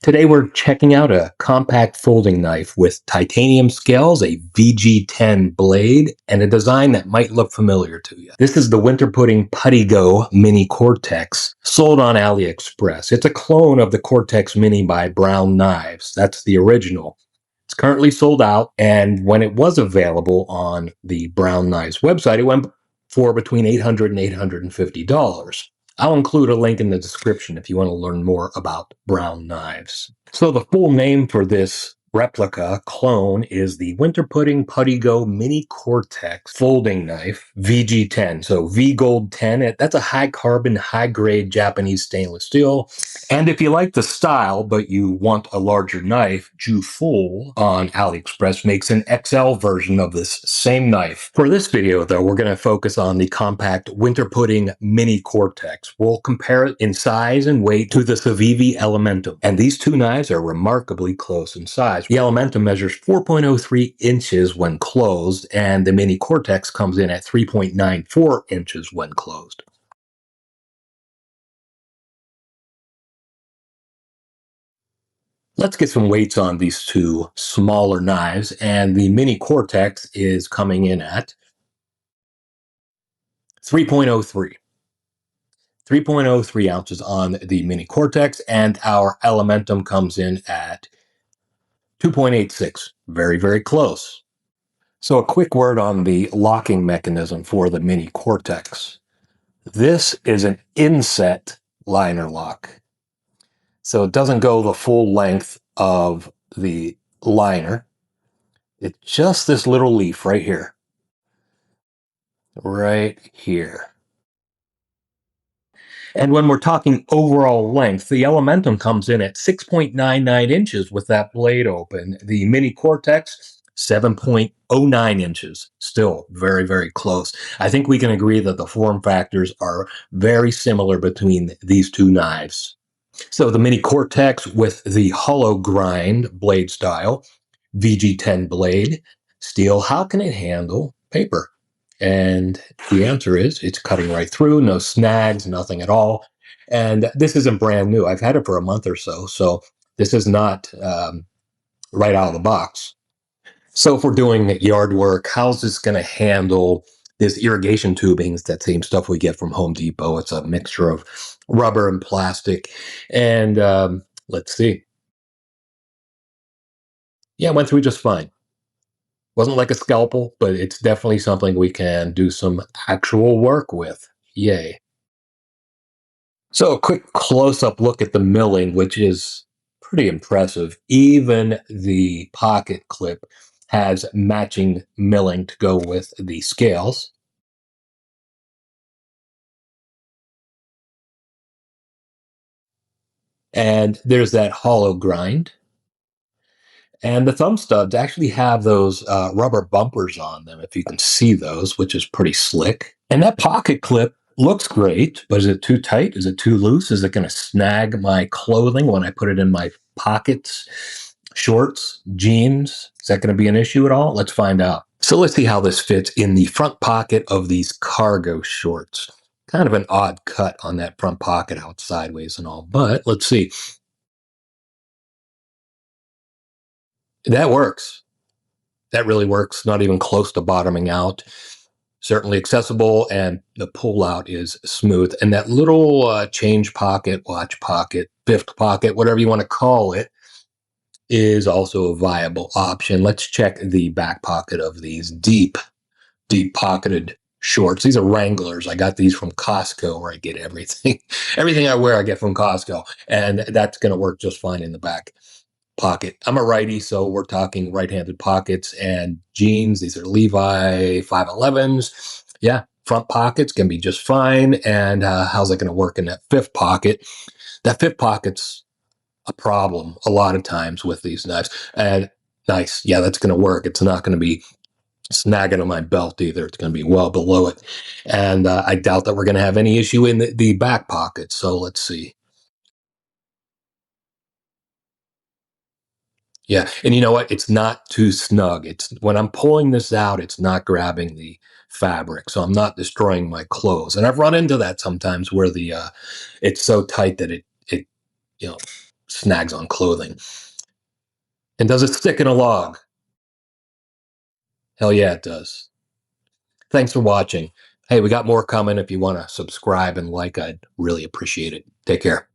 Today we're checking out a compact folding knife with titanium scales, a VG10 blade, and a design that might look familiar to you. This is the WinterPudding PuddyGo Mini Cortex, sold on AliExpress. It's a clone of the Cortex Mini by Brown Knives. That's the original. It's currently sold out, and when it was available on the Brown Knives website, it went for between $800 and $850. I'll include a link in the description if you want to learn more about Brown Knives. So the full name for this replica clone is the WinterPudding PuddyGo Mini Cortex folding knife VG10. So V Gold 10, that's a high carbon, high grade Japanese stainless steel. And if you like the style, but you want a larger knife, Ju-Full on AliExpress makes an XL version of this same knife. For this video, though, we're going to focus on the compact WinterPudding Mini Cortex. We'll compare it in size and weight to the Civivi Elementum. And these two knives are remarkably close in size. The Elementum measures 4.03 inches when closed, and the Mini Cortex comes in at 3.94 inches when closed. Let's get some weights on these two smaller knives, and the Mini Cortex is coming in at 3.03. 3.03 ounces on the Mini Cortex, and our Elementum comes in at 2.86. Very, very close. So a quick word on the locking mechanism for the Mini Cortex. This is an inset liner lock. So it doesn't go the full length of the liner. It's just this little leaf right here. Right here. And when we're talking overall length, the Elementum comes in at 6.99 inches with that blade open. The Mini Cortex, 7.09 inches. Still very, very close. I think we can agree that the form factors are very similar between these two knives. So the Mini Cortex with the hollow grind blade style, VG10 blade, steel, how can it handle paper? And the answer is it's cutting right through, no snags, nothing at all. And this isn't brand new. I've had it for a month or so, so this is not right out of the box. So if we're doing yard work, how's this going to handle this irrigation tubing? It's that same stuff we get from Home Depot. It's a mixture of rubber and plastic. And let's see. Yeah, it went through just fine. Wasn't like a scalpel, but it's definitely something we can do some actual work with. Yay. So a quick close-up look at the milling, which is pretty impressive. Even the pocket clip has matching milling to go with the scales. And there's that hollow grind. And the thumb stubs actually have those rubber bumpers on them, if you can see those, which is pretty slick. And that pocket clip looks great, but is it too tight? Is it too loose? Is it going to snag my clothing when I put it in my pockets? Shorts, jeans? Is that going to be an issue at all? Let's find out. So let's see how this fits in the front pocket of these cargo shorts. Kind of an odd cut on that front pocket, out sideways and all, but let's see. That works. That really works. Not even close to bottoming out. Certainly accessible, and the pull out is smooth. And that little change pocket, watch pocket, fifth pocket, whatever you want to call it, is also a viable option. Let's check the back pocket of these deep pocketed shorts. These are Wranglers. I got these from Costco, where I get everything. Everything I wear, I get from Costco. And that's going to work just fine in the back pocket. I'm a righty, so we're talking right-handed pockets and jeans. These are Levi 511s. Yeah, front pockets can be just fine. And how's that going to work in that fifth pocket? That fifth pocket's a problem a lot of times with these knives. And nice, yeah, that's going to work. It's not going to be snagging on my belt either. It's going to be well below it. And I doubt that we're going to have any issue in the back pocket. So let's see. Yeah, and you know what? It's not too snug. It's when I'm pulling this out, it's not grabbing the fabric, so I'm not destroying my clothes. And I've run into that sometimes where the it's so tight that it snags on clothing. And does it stick in a log? Hell yeah, it does. Thanks for watching. Hey, we got more coming. If you want to subscribe and like, I'd really appreciate it. Take care.